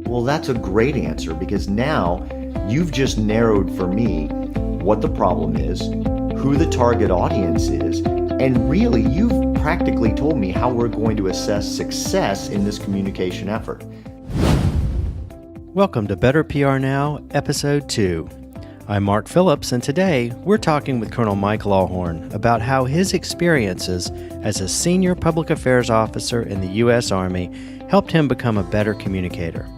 Well, that's a great answer because now you've just narrowed for me what the problem is, who the target audience is, and really you've practically told me how we're going to assess success in this communication effort. Welcome to Better PR Now, Episode 2. I'm Mark Phillips, and today we're talking with Colonel Mike Lawhorn about how his experiences as a senior public affairs officer in the U.S. Army helped him become a better communicator.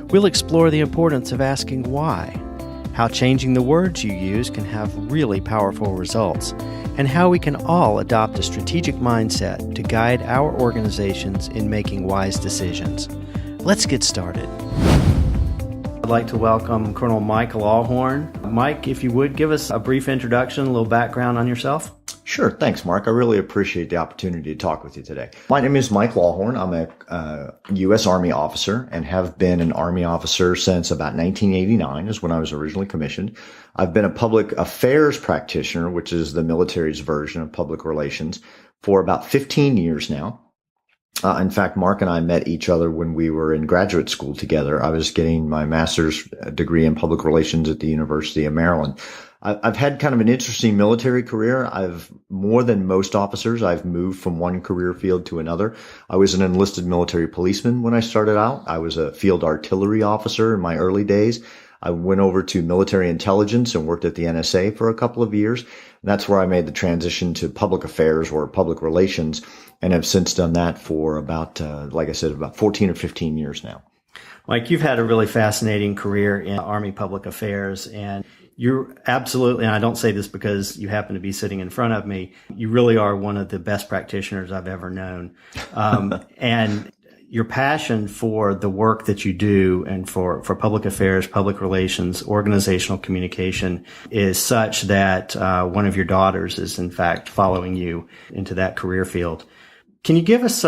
We'll explore the importance of asking why, how changing the words you use can have really powerful results, and how we can all adopt a strategic mindset to guide our organizations in making wise decisions. Let's get started. I'd like to welcome Colonel Mike Lawhorn. Mike, if you would, give us a brief introduction, a little background on yourself. Sure. Thanks, Mark. I really appreciate the opportunity to talk with you today. My name is Mike Lawhorn. I'm a U.S. Army officer and have been an Army officer since about 1989 is when I was originally commissioned. I've been a public affairs practitioner, which is the military's version of public relations, for about 15 years now. In fact, Mark and I met each other when we were in graduate school together. I was getting my master's degree in public relations at the University of Maryland. I've had kind of an interesting military career. More than most officers, I've moved from one career field to another. I was an enlisted military policeman when I started out. I was a field artillery officer in my early days. I went over to military intelligence and worked at the NSA for a couple of years. And that's where I made the transition to public affairs or public relations, and have since done that for about, like I said, about 14 or 15 years now. Mike, you've had a really fascinating career in Army public affairs, and you're absolutely, and I don't say this because you happen to be sitting in front of me, you really are one of the best practitioners I've ever known. And your passion for the work that you do and for public affairs, public relations, organizational communication is such that one of your daughters is in fact following you into that career field. Can you give us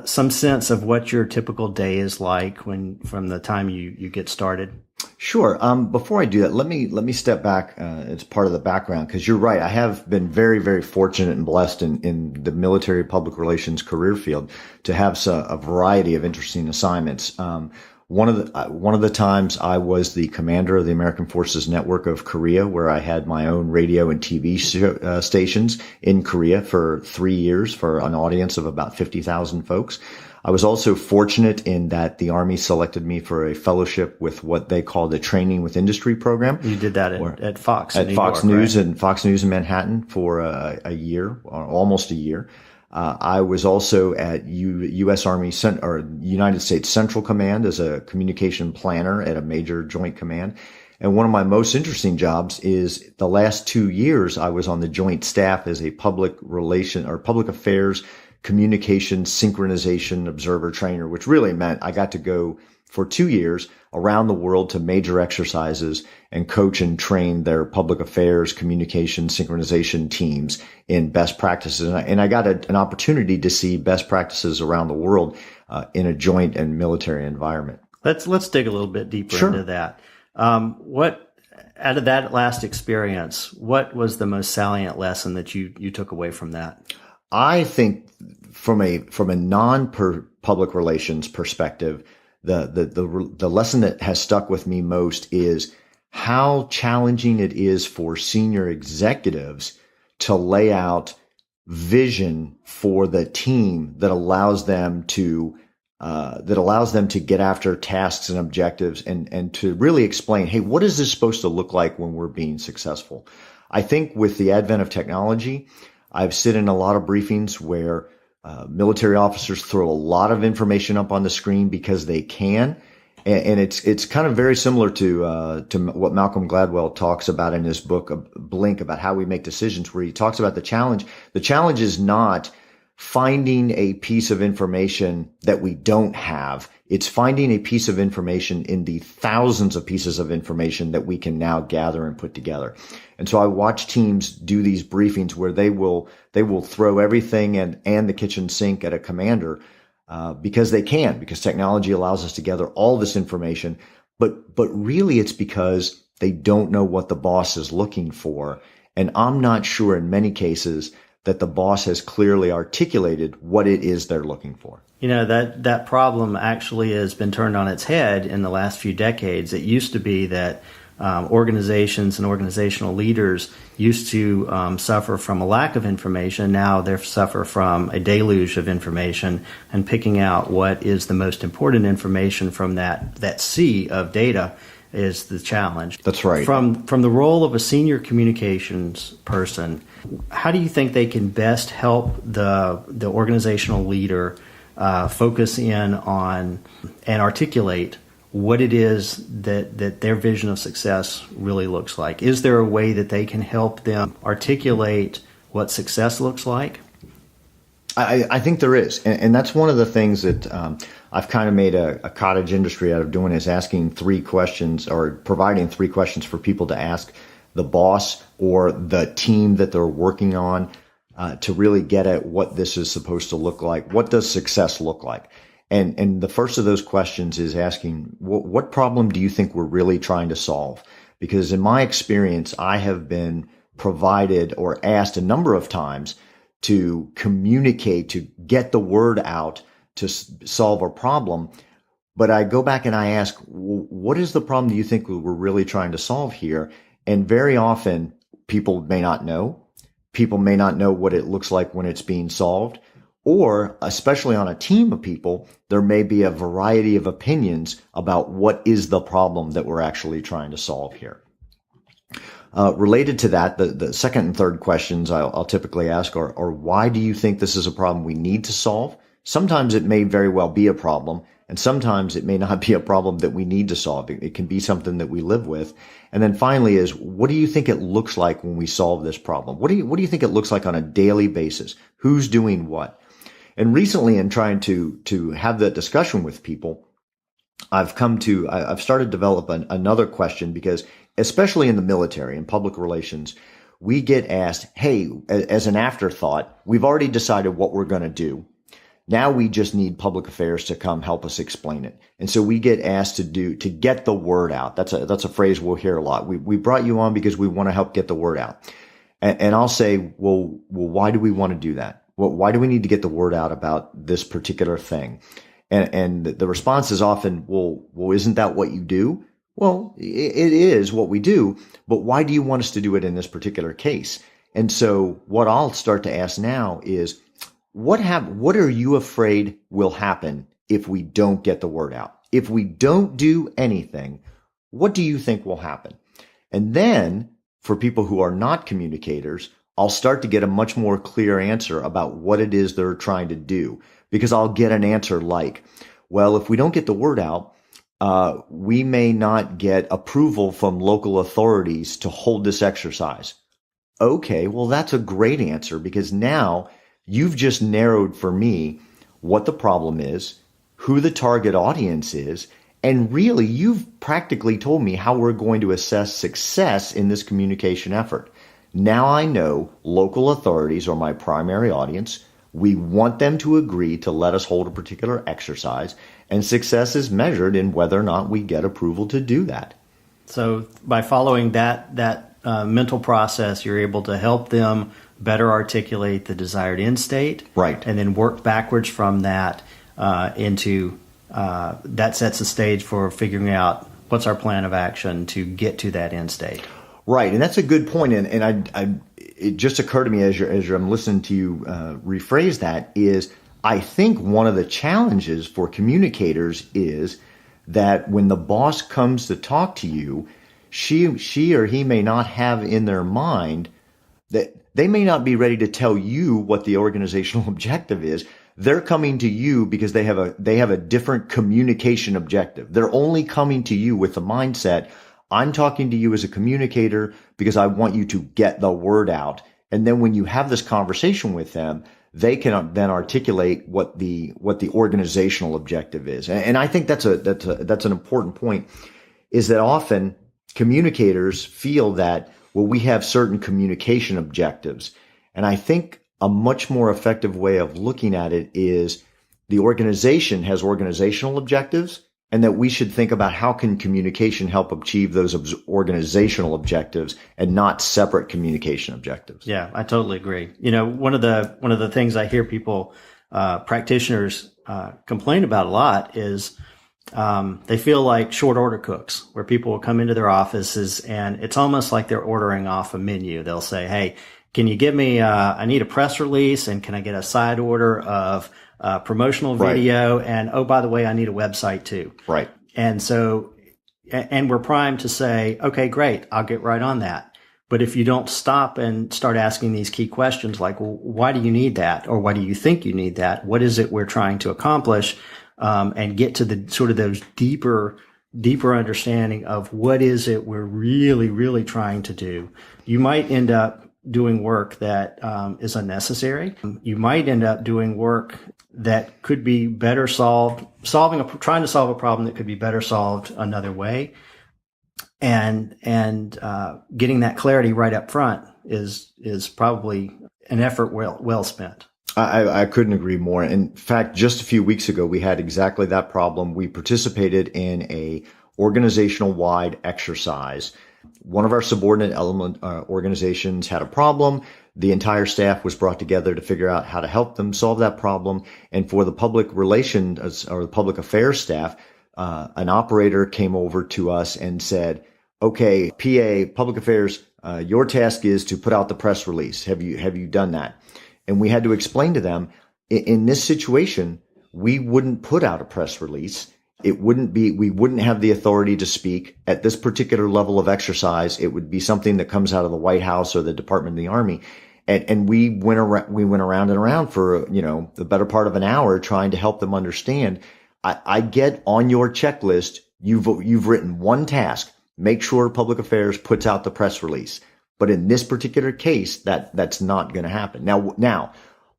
some sense of what your typical day is like from the time you get started? Sure. Before I do that, let me step back as part of the background, because you're right. I have been very, very fortunate and blessed in the military public relations career field to have a variety of interesting assignments. One of the times I was the commander of the American Forces Network of Korea, where I had my own radio and TV stations in Korea for 3 years for an audience of about 50,000 folks. I was also fortunate in that the Army selected me for a fellowship with what they call the Training with Industry program. You did that at Fox at New Fox York, News, right? and Fox News in Manhattan for a year, or almost a year. I was also at U.S. Army or United States Central Command as a communication planner at a major joint command. And one of my most interesting jobs is the last 2 years I was on the joint staff as a public affairs communication synchronization observer trainer, which really meant I got to go for 2 years around the world to major exercises and coach and train their public affairs communication synchronization teams in best practices. And I got an opportunity to see best practices around the world in a joint and military environment. Let's dig a little bit deeper into that. What out of that last experience, what was the most salient lesson that you took away from that? I think from a non-public relations perspective, the lesson that has stuck with me most is how challenging it is for senior executives to lay out vision for the team that allows them to get after tasks and objectives and to really explain, hey, what is this supposed to look like when we're being successful? I think with the advent of technology, I've sit in a lot of briefings where military officers throw a lot of information up on the screen because they can. And it's kind of very similar to what Malcolm Gladwell talks about in his book, Blink, about how we make decisions, where he talks about the challenge. The challenge is not finding a piece of information that we don't have. It's finding a piece of information in the thousands of pieces of information that we can now gather and put together. And so I watch teams do these briefings where they will throw everything and the kitchen sink at a commander, because technology allows us to gather all this information. But really it's because they don't know what the boss is looking for. And I'm not sure in many cases that the boss has clearly articulated what it is they're looking for. That problem actually has been turned on its head in the last few decades. It used to be that organizations and organizational leaders used to suffer from a lack of information. Now they suffer from a deluge of information, and picking out what is the most important information from that sea of data is the challenge. That's right. From the role of a senior communications person, how do you think they can best help the organizational leader focus in on and articulate what it is that their vision of success really looks like? Is there a way that they can help them articulate what success looks like? I think there is. And that's one of the things that I've kind of made a cottage industry out of doing, is asking 3 questions, or providing 3 questions for people to ask the boss or the team that they're working on to really get at what this is supposed to look like. What does success look like? And the first of those questions is asking, what problem do you think we're really trying to solve? Because in my experience, I have been provided or asked a number of times to communicate, to get the word out, to solve a problem. But I go back and I ask, what is the problem do you think we're really trying to solve here? And very often people may not know. People may not know what it looks like when it's being solved. Or, especially on a team of people, there may be a variety of opinions about what is the problem that we're actually trying to solve here. Related to that, the second and third questions I'll typically ask are why do you think this is a problem we need to solve? Sometimes it may very well be a problem, and sometimes it may not be a problem that we need to solve. It can be something that we live with. And then finally is, what do you think it looks like when we solve this problem? What do you think it looks like on a daily basis? Who's doing what? And recently, in trying to have that discussion with people, I've started to develop another question, because especially in the military and public relations, we get asked, hey, as an afterthought, we've already decided what we're going to do. Now we just need public affairs to come help us explain it. And so we get asked to get the word out. That's a phrase we'll hear a lot. We brought you on because we want to help get the word out. And I'll say, well, why do we want to do that? Well, why do we need to get the word out about this particular thing? And the response is often, well, isn't that what you do? Well, it is what we do, but why do you want us to do it in this particular case? And so what I'll start to ask now is, what are you afraid will happen if we don't get the word out? If we don't do anything, what do you think will happen? And then for people who are not communicators, I'll start to get a much more clear answer about what it is they're trying to do, because I'll get an answer like, well, if we don't get the word out, we may not get approval from local authorities to hold this exercise. Okay, well, that's a great answer, because now you've just narrowed for me what the problem is, who the target audience is, and really you've practically told me how we're going to assess success in this communication effort. Now I know local authorities are my primary audience. We want them to agree to let us hold a particular exercise, and success is measured in whether or not we get approval to do that. So by following that mental process, you're able to help them better articulate the desired end state, right? And then work backwards from that into that sets the stage for figuring out what's our plan of action to get to that end state. Right, and that's a good point. And it just occurred to me as I'm listening to you rephrase that, is I think one of the challenges for communicators is that when the boss comes to talk to you, she or he may not have in their mind that they may not be ready to tell you what the organizational objective is. They're coming to you because they have a different communication objective. They're only coming to you with the mindset, I'm talking to you as a communicator because I want you to get the word out. And then when you have this conversation with them, they can then articulate what the organizational objective is. And I think that's an important point, is that often communicators feel that, well, we have certain communication objectives. And I think a much more effective way of looking at it is the organization has organizational objectives and that we should think about how can communication help achieve those organizational objectives and not separate communication objectives. Yeah, I totally agree. One of the things I hear people, practitioners, complain about a lot is they feel like short order cooks, where people will come into their offices and it's almost like they're ordering off a menu. They'll say, "Hey, can you give me, I need a press release, and can I get a side order of promotional video? Right. And oh, by the way, I need a website too." Right. And so, and we're primed to say, okay, great, I'll get right on that. But if you don't stop and start asking these key questions like, well, why do you need that? Or why do you think you need that? What is it we're trying to accomplish? And get to the sort of those deeper understanding of what is it we're really, really trying to do. You might end up doing work that is unnecessary. You might end up doing work that could be better solved, trying to solve a problem that could be better solved another way. And getting that clarity right up front is probably an effort well spent. I couldn't agree more. In fact, just a few weeks ago, we had exactly that problem. We participated in a organizational-wide exercise. One of our subordinate organizations had a problem. The entire staff was brought together to figure out how to help them solve that problem. And for the public relations or the public affairs staff, an operator came over to us and said, "Okay, PA, public affairs, your task is to put out the press release. Have you done that?" And we had to explain to them, in this situation, we wouldn't put out a press release. We wouldn't have the authority to speak at this particular level of exercise. It would be something that comes out of the White House or the Department of the Army. And we went around and around for, the better part of an hour trying to help them understand. I get on your checklist, you've written one task, make sure public affairs puts out the press release. But in this particular case, that's not going to happen. Now,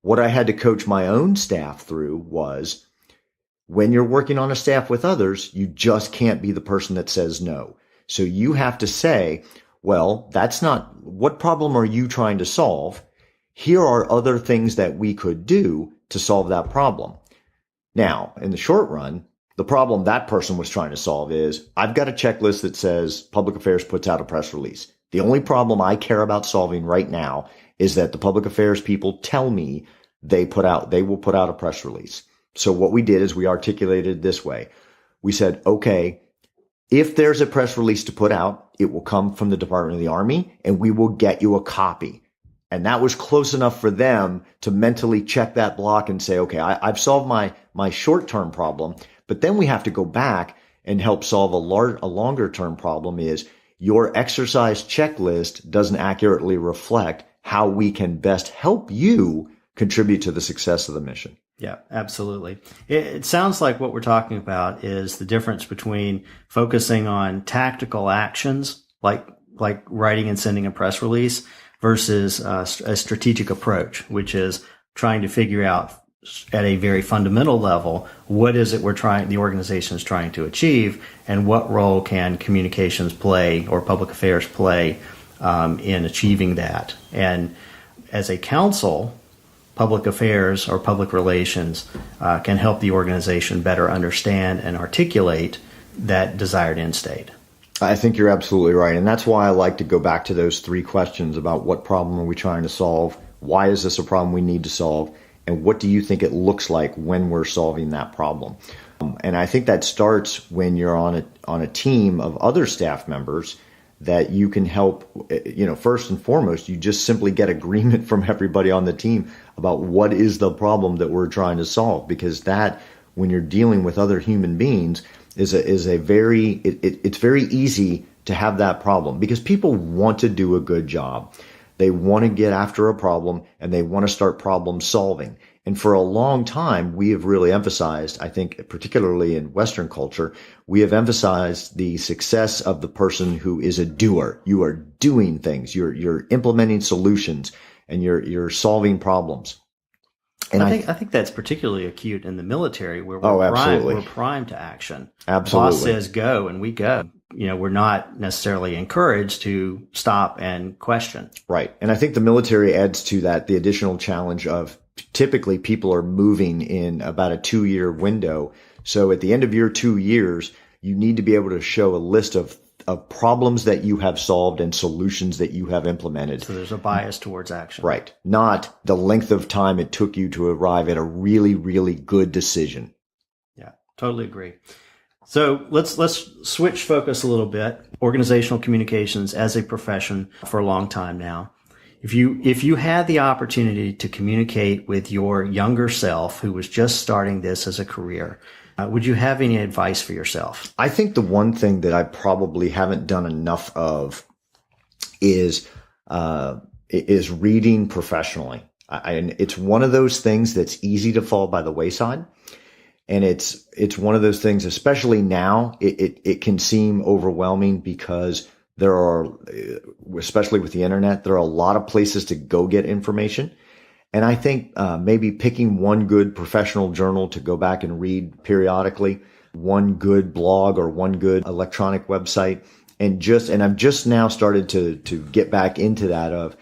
what I had to coach my own staff through was, when you're working on a staff with others, you just can't be the person that says no. So you have to say, well, that's not, what problem are you trying to solve? Here are other things that we could do to solve that problem. Now, in the short run, the problem that person was trying to solve is, I've got a checklist that says public affairs puts out a press release. The only problem I care about solving right now is that the public affairs people tell me they will put out a press release. So what we did is we articulated this way. We said, okay, if there's a press release to put out, it will come from the Department of the Army and we will get you a copy. And that was close enough for them to mentally check that block and say, okay, I've solved my short-term problem, but then we have to go back and help solve a longer-term problem. Is your exercise checklist doesn't accurately reflect how we can best help you contribute to the success of the mission. Yeah, absolutely. It sounds like what we're talking about is the difference between focusing on tactical actions, like writing and sending a press release, versus a strategic approach, which is trying to figure out at a very fundamental level, what is it the organization is trying to achieve, and what role can communications play or public affairs play in achieving that. And as a council, public affairs or public relations can help the organization better understand and articulate that desired end state. I think you're absolutely right. And that's why I like to go back to those three questions about what problem are we trying to solve? Why is this a problem we need to solve? And what do you think it looks like when we're solving that problem? And I think that starts when you're on a team of other staff members that you can help. First and foremost, you just simply get agreement from everybody on the team about what is the problem that we're trying to solve. Because that, when you're dealing with other human beings, it's very easy to have that problem, because people want to do a good job. They want to get after a problem and they want to start problem solving. And for a long time, we have really emphasized, I think, particularly in Western culture, we have emphasized the success of the person who is a doer. You are doing things. You're implementing solutions and you're solving problems. And I think that's particularly acute in the military, where we're primed to action. Absolutely. The boss says go, and we go. We're not necessarily encouraged to stop and question. Right. And I think the military adds to that the additional challenge of typically people are moving in about a 2-year window. So at the end of your 2 years, you need to be able to show a list of problems that you have solved and solutions that you have implemented. So there's a bias towards action. Right. Not the length of time it took you to arrive at a really, really good decision. Yeah, totally agree. So let's switch focus a little bit. Organizational communications as a profession for a long time now. If you had the opportunity to communicate with your younger self who was just starting this as a career, would you have any advice for yourself? I think the one thing that I probably haven't done enough of is reading professionally. And it's one of those things that's easy to fall by the wayside. And it's one of those things, especially now, it can seem overwhelming because there are, especially with the internet, there are a lot of places to go get information. And I think maybe picking one good professional journal to go back and read periodically, one good blog or one good electronic website, and I've just now started to get back into that of,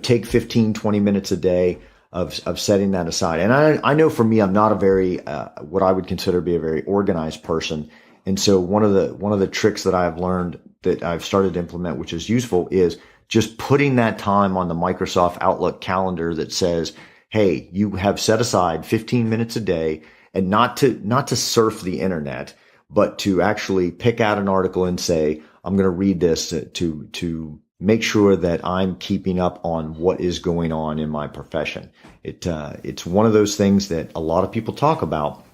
take 15, 20 minutes a day of setting that aside. And I know for me, I'm not a very, what I would consider to be a very organized person. And so one of the tricks that I've learned that I've started to implement, which is useful, is just putting that time on the Microsoft Outlook calendar that says, hey, you have set aside 15 minutes a day, and not to surf the internet, but to actually pick out an article and say, I'm going to read this to make sure that I'm keeping up on what is going on in my profession. It's one of those things that a lot of people talk about,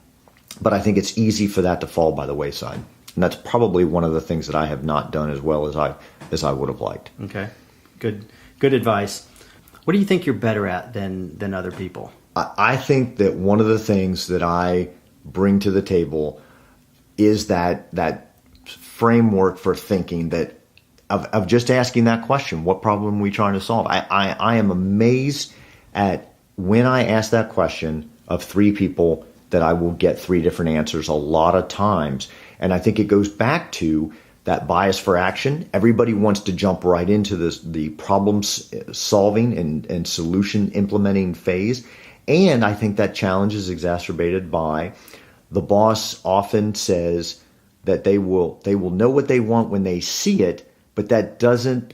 but I think it's easy for that to fall by the wayside. And that's probably one of the things that I have not done as well as I would have liked. Okay. Good advice. What do you think you're better at than other people? I think that one of the things that I bring to the table is that framework for thinking, that of just asking that question, what problem are we trying to solve? I am amazed at when I ask that question of 3 people that I will get 3 different answers a lot of times. And I think it goes back to that bias for action. Everybody wants to jump right into the problem solving and solution implementing phase. And I think that challenge is exacerbated by the boss often says that they will know what they want when they see it, but that doesn't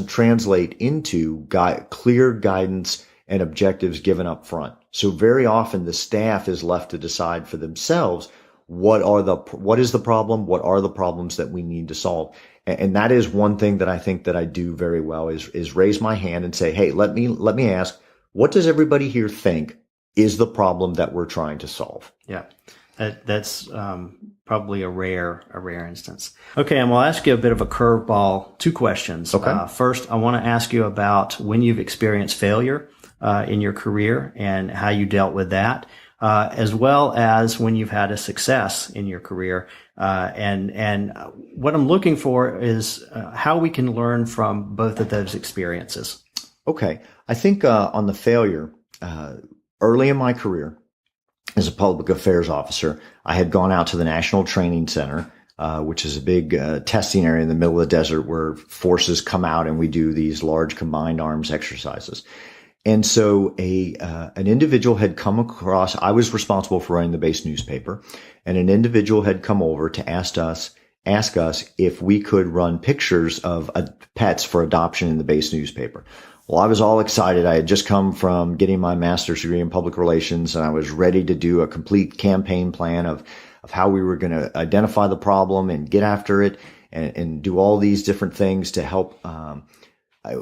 translate into clear guidance and objectives given up front. So very often the staff is left to decide for themselves what is the problem, what are the problems that we need to solve. And that is one thing that I think that I do very well is raise my hand and say, hey, let me ask, what does everybody here think is the problem that we're trying to solve? Yeah. That's probably a rare instance. Okay, and we'll ask you a bit of a curveball. 2 questions. Okay. First, I want to ask you about when you've experienced failure in your career and how you dealt with that, as well as when you've had a success in your career. And what I'm looking for is how we can learn from both of those experiences. Okay, I think on the failure, early in my career, as a public affairs officer, I had gone out to the National Training Center, which is a big testing area in the middle of the desert where forces come out and we do these large combined arms exercises. And so an individual had come across, I was responsible for running the base newspaper, and an individual had come over to ask us if we could run pictures of pets for adoption in the base newspaper. Well, I was all excited. I had just come from getting my master's degree in public relations, and I was ready to do a complete campaign plan of how we were going to identify the problem and get after it and do all these different things to help.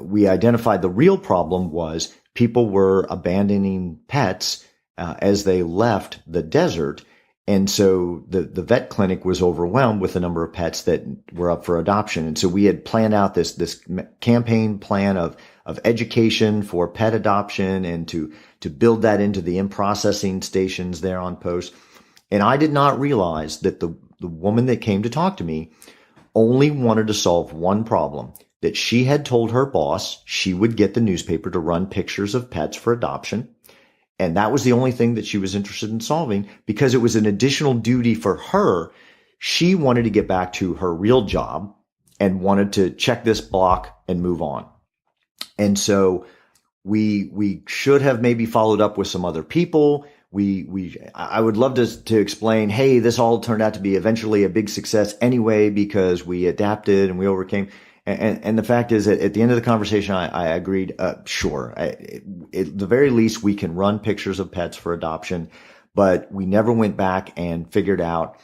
We identified the real problem was people were abandoning pets as they left the desert. And so the vet clinic was overwhelmed with the number of pets that were up for adoption. And so we had planned out this campaign plan of education for pet adoption and to build that into the in-processing stations there on post. And I did not realize that the woman that came to talk to me only wanted to solve one problem, that she had told her boss she would get the newspaper to run pictures of pets for adoption. And that was the only thing that she was interested in solving because it was an additional duty for her. She wanted to get back to her real job and wanted to check this block and move on. And so We should have maybe followed up with some other people. I would love to explain, hey, this all turned out to be eventually a big success anyway, because we adapted and we overcame. And the fact is that at the end of the conversation, I agreed, sure. At the very least, we can run pictures of pets for adoption, but we never went back and figured out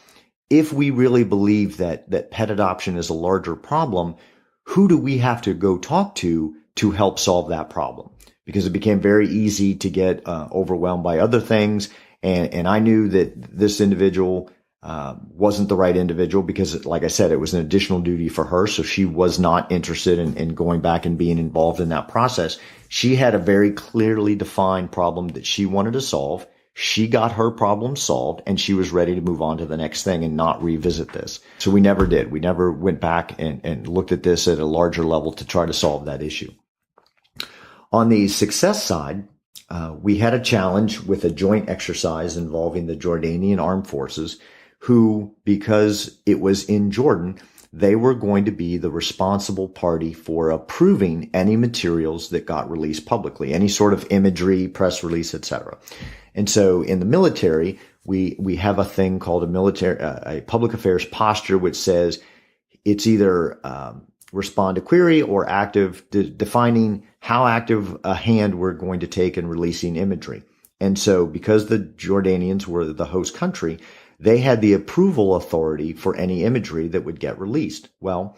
if we really believe that pet adoption is a larger problem, who do we have to go talk to help solve that problem? Because it became very easy to get overwhelmed by other things. And I knew that this individual wasn't the right individual because, like I said, it was an additional duty for her. So she was not interested in going back and being involved in that process. She had a very clearly defined problem that she wanted to solve. She got her problem solved and she was ready to move on to the next thing and not revisit this. So we never did. We never went back and looked at this at a larger level to try to solve that issue. On the success side, we had a challenge with a joint exercise involving the Jordanian armed forces, who, because it was in Jordan, they were going to be the responsible party for approving any materials that got released publicly, any sort of imagery, press release, etc. And so in the military, we have a thing called a public affairs posture, which says it's either respond to query or active, defining how active a hand we're going to take in releasing imagery. And so because the Jordanians were the host country, they had the approval authority for any imagery that would get released. Well,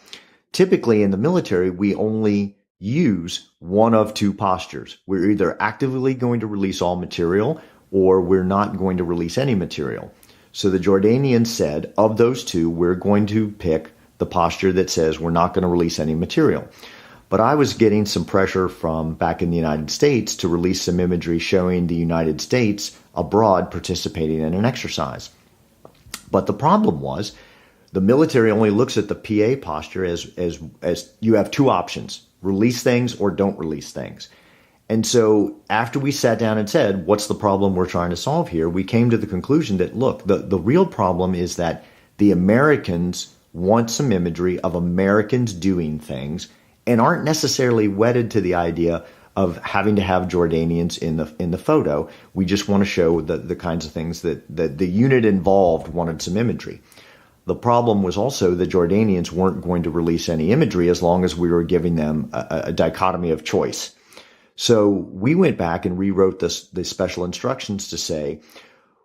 typically in the military, we only use one of two postures. We're either actively going to release all material or we're not going to release any material. So the Jordanians said, of those two, we're going to pick the posture that says we're not going to release any material. But I was getting some pressure from back in the United States to release some imagery showing the United States abroad participating in an exercise. But the problem was the military only looks at the PA posture as you have two options, release things or don't release things. And so after we sat down and said, what's the problem we're trying to solve here? We came to the conclusion that, look, the real problem is that the Americans want some imagery of Americans doing things and aren't necessarily wedded to the idea of having to have Jordanians in the photo. We just want to show the kinds of things that the unit involved wanted some imagery. The problem was also the Jordanians weren't going to release any imagery as long as we were giving them a dichotomy of choice. So we went back and rewrote the special instructions to say,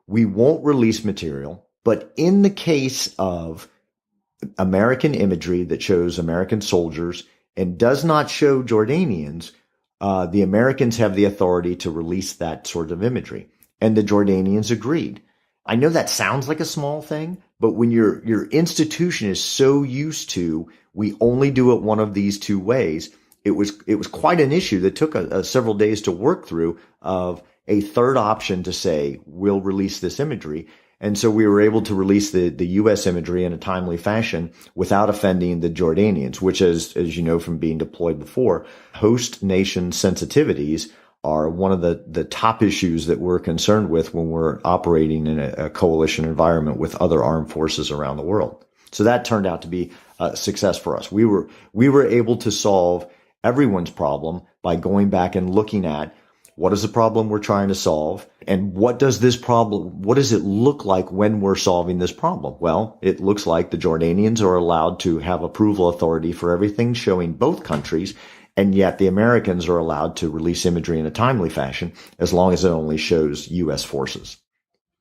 we won't release material, but in the case of American imagery that shows American soldiers and does not show Jordanians, the Americans have the authority to release that sort of imagery. And the Jordanians agreed. I know that sounds like a small thing, but when your institution is so used to, we only do it one of these two ways, it was quite an issue that took several days to work through of a third option to say, we'll release this imagery. And so we were able to release the U.S. imagery in a timely fashion without offending the Jordanians, which, as you know from being deployed before, host nation sensitivities are one of the top issues that we're concerned with when we're operating in a coalition environment with other armed forces around the world. So that turned out to be a success for us. We were able to solve everyone's problem by going back and looking at what is the problem we're trying to solve? And what does it look like when we're solving this problem? Well, it looks like the Jordanians are allowed to have approval authority for everything showing both countries, and yet the Americans are allowed to release imagery in a timely fashion as long as it only shows U.S. forces.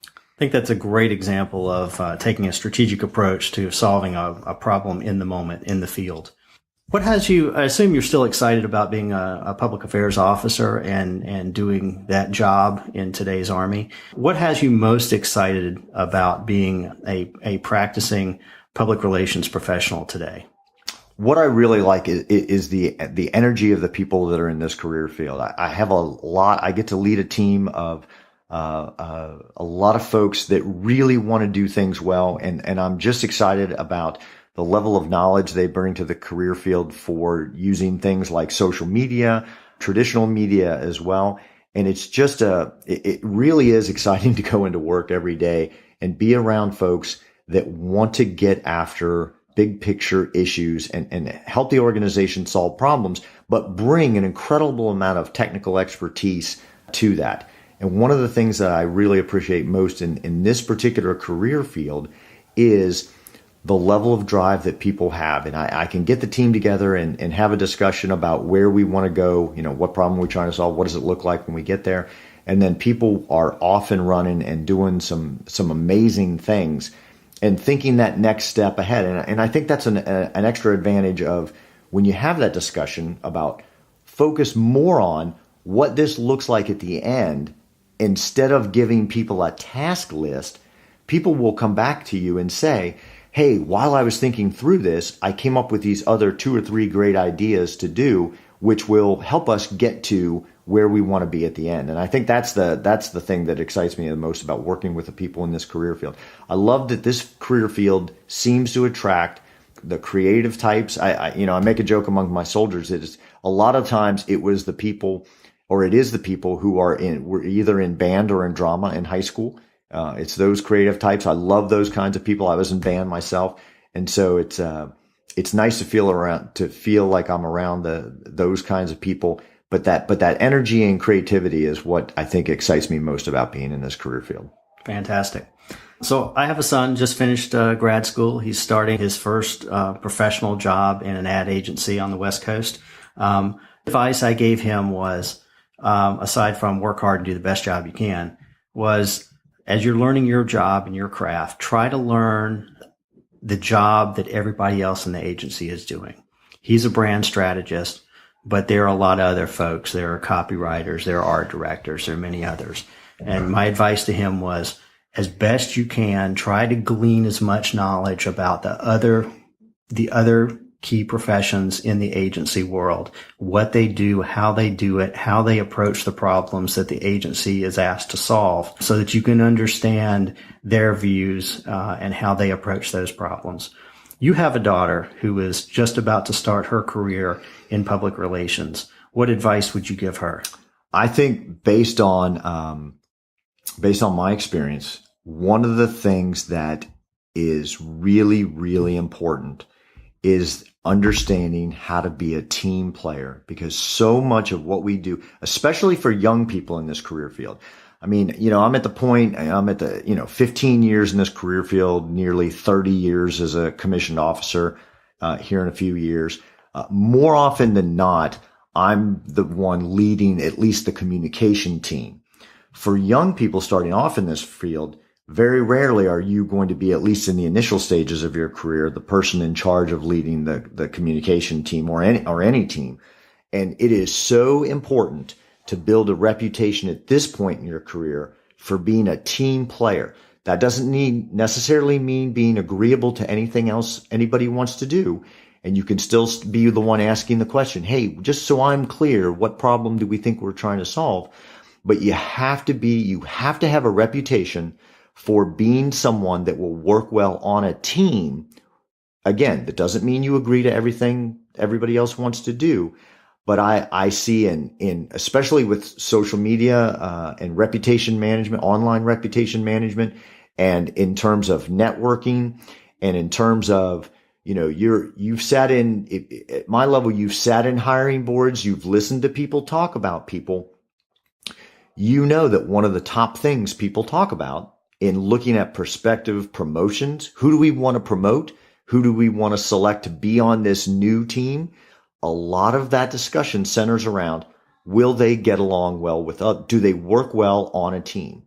I think that's a great example of taking a strategic approach to solving a problem in the moment, in the field. What has you, I assume you're still excited about being a public affairs officer and doing that job in today's Army. What has you most excited about being a practicing public relations professional today? What I really like is the energy of the people that are in this career field. I get to lead a team of a lot of folks that really want to do things well. And I'm just excited about the level of knowledge they bring to the career field for using things like social media, traditional media as well. And it's just it really is exciting to go into work every day and be around folks that want to get after big picture issues and help the organization solve problems, but bring an incredible amount of technical expertise to that. And one of the things that I really appreciate most in this particular career field is the level of drive that people have. And I can get the team together and have a discussion about where we want to go, what problem we're trying to solve, what does it look like when we get there. And then people are off and running and doing some amazing things and thinking that next step ahead. And I think that's an extra advantage of when you have that discussion about focus more on what this looks like at the end, instead of giving people a task list. People will come back to you and say, hey, while I was thinking through this, I came up with these other 2 or 3 great ideas to do, which will help us get to where we want to be at the end. And I think that's the thing that excites me the most about working with the people in this career field. I love that this career field seems to attract the creative types. I make a joke among my soldiers. It is a lot of times it was the people, or it is the people who were either in band or in drama in high school. It's those creative types. I love those kinds of people. I was in band myself. And so it's nice to feel like I'm around those kinds of people. But that energy and creativity is what I think excites me most about being in this career field. Fantastic. So I have a son, just finished grad school. He's starting his first professional job in an ad agency on the West Coast. Advice I gave him was, aside from work hard and do the best job you can, was as you're learning your job and your craft, try to learn the job that everybody else in the agency is doing. He's a brand strategist, but there are a lot of other folks. There are copywriters, there are art directors, there are many others. And my advice to him was, as best you can, try to glean as much knowledge about the other key professions in the agency world, what they do, how they approach the problems that the agency is asked to solve, so that you can understand their views and how they approach those problems. You have a daughter who is just about to start her career in public relations. What advice would you give her? I think based on my experience, one of the things that is really, really important is understanding how to be a team player, because so much of what we do, especially for young people in this career field, I'm at the 15 years in this career field, nearly 30 years as a commissioned officer, here in a few years. More often than not, I'm the one leading at least the communication team. For young people starting off in this field, very rarely are you going to be, at least in the initial stages of your career, the person in charge of leading the communication team or any team. And it is so important to build a reputation at this point in your career for being a team player. That doesn't necessarily mean being agreeable to anything else anybody wants to do. And you can still be the one asking the question, hey, just so I'm clear, what problem do we think we're trying to solve? But you have to have a reputation for being someone that will work well on a team. Again, that doesn't mean you agree to everything everybody else wants to do. But I see in especially with social media and reputation management, online reputation management, and in terms of networking, and in terms of, you've sat in, at my level, you've sat in hiring boards, you've listened to people talk about people. You know that one of the top things people talk about in looking at prospective promotions, who do we want to promote? Who do we want to select to be on this new team? A lot of that discussion centers around, will they get along well with others? Do they work well on a team?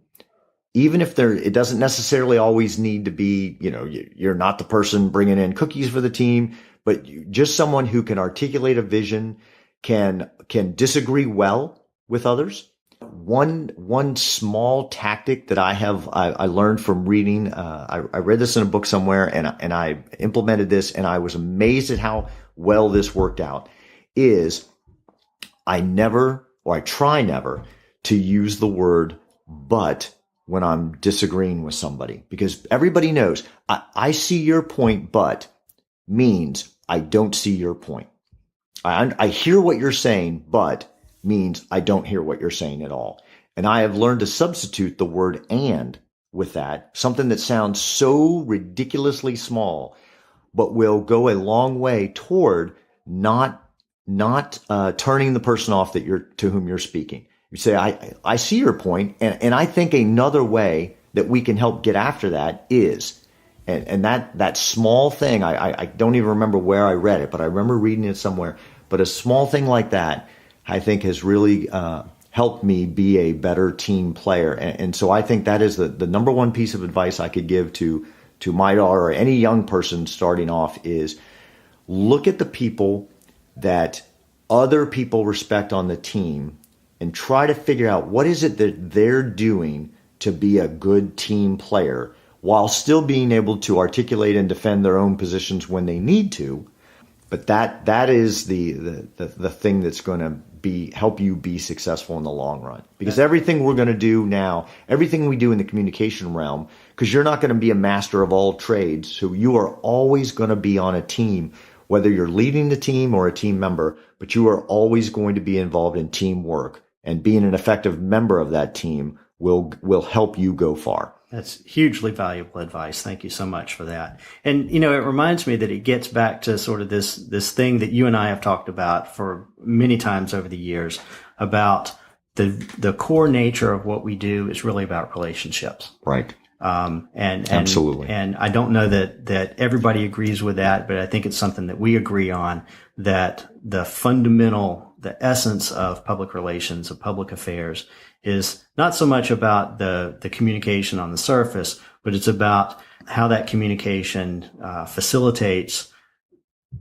Even if it doesn't necessarily always need to be, you're not the person bringing in cookies for the team, but just someone who can articulate a vision, can disagree well with others. One small tactic that I learned from reading, I read this in a book somewhere, and I implemented this, and I was amazed at how well this worked out, is I try never to use the word but when I'm disagreeing with somebody, because everybody knows I see your point, but means I don't see your point. I hear what you're saying, but means I don't hear what you're saying at all. And I have learned to substitute the word and with that, something that sounds so ridiculously small, but will go a long way toward not not turning the person off to whom you're speaking. You say, I see your point, and I think another way that we can help get after that is, and that small thing, I don't even remember where I read it, but I remember reading it somewhere. But a small thing like that, I think, has really helped me be a better team player. And so I think that is the number one piece of advice I could give to my daughter or any young person starting off is look at the people that other people respect on the team and try to figure out what is it that they're doing to be a good team player while still being able to articulate and defend their own positions when they need to. But that is the thing that's going to help you be successful in the long run. Because everything we're going to do now, everything we do in the communication realm, because you're not going to be a master of all trades, so you are always going to be on a team, whether you're leading the team or a team member, but you are always going to be involved in teamwork. And being an effective member of that team will help you go far. That's hugely valuable advice. Thank you so much for that. And, it reminds me that it gets back to sort of this thing that you and I have talked about for many times over the years about the core nature of what we do is really about relationships. Right. And absolutely. And I don't know that everybody agrees with that, but I think it's something that we agree on, that the essence of public relations, of public affairs, is not so much about the communication on the surface, but it's about how that communication facilitates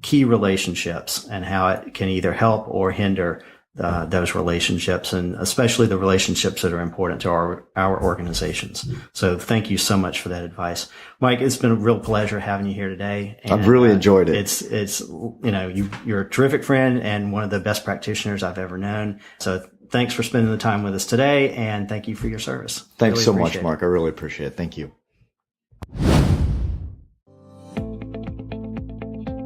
key relationships and how it can either help or hinder those relationships, and especially the relationships that are important to our organizations. So thank you so much for that advice. Mike, it's been a real pleasure having you here today. And I've really enjoyed it. It's you're a terrific friend and one of the best practitioners I've ever known. So thanks for spending the time with us today, and thank you for your service. Thanks really so much, Mark. I really appreciate it. Thank you.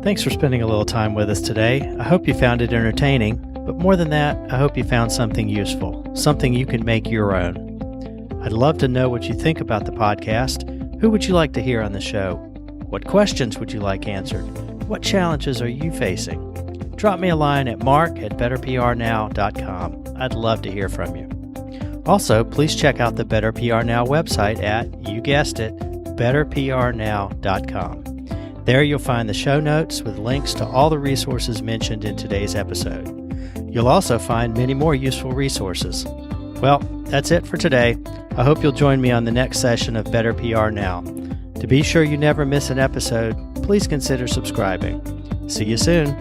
Thanks for spending a little time with us today. I hope you found it entertaining, but more than that, I hope you found something useful, something you can make your own. I'd love to know what you think about the podcast. Who would you like to hear on the show? What questions would you like answered? What challenges are you facing? Drop me a line at mark@betterprnow.com. I'd love to hear from you. Also, please check out the Better PR Now website at, you guessed it, betterprnow.com. There you'll find the show notes with links to all the resources mentioned in today's episode. You'll also find many more useful resources. Well, that's it for today. I hope you'll join me on the next session of Better PR Now. To be sure you never miss an episode, please consider subscribing. See you soon.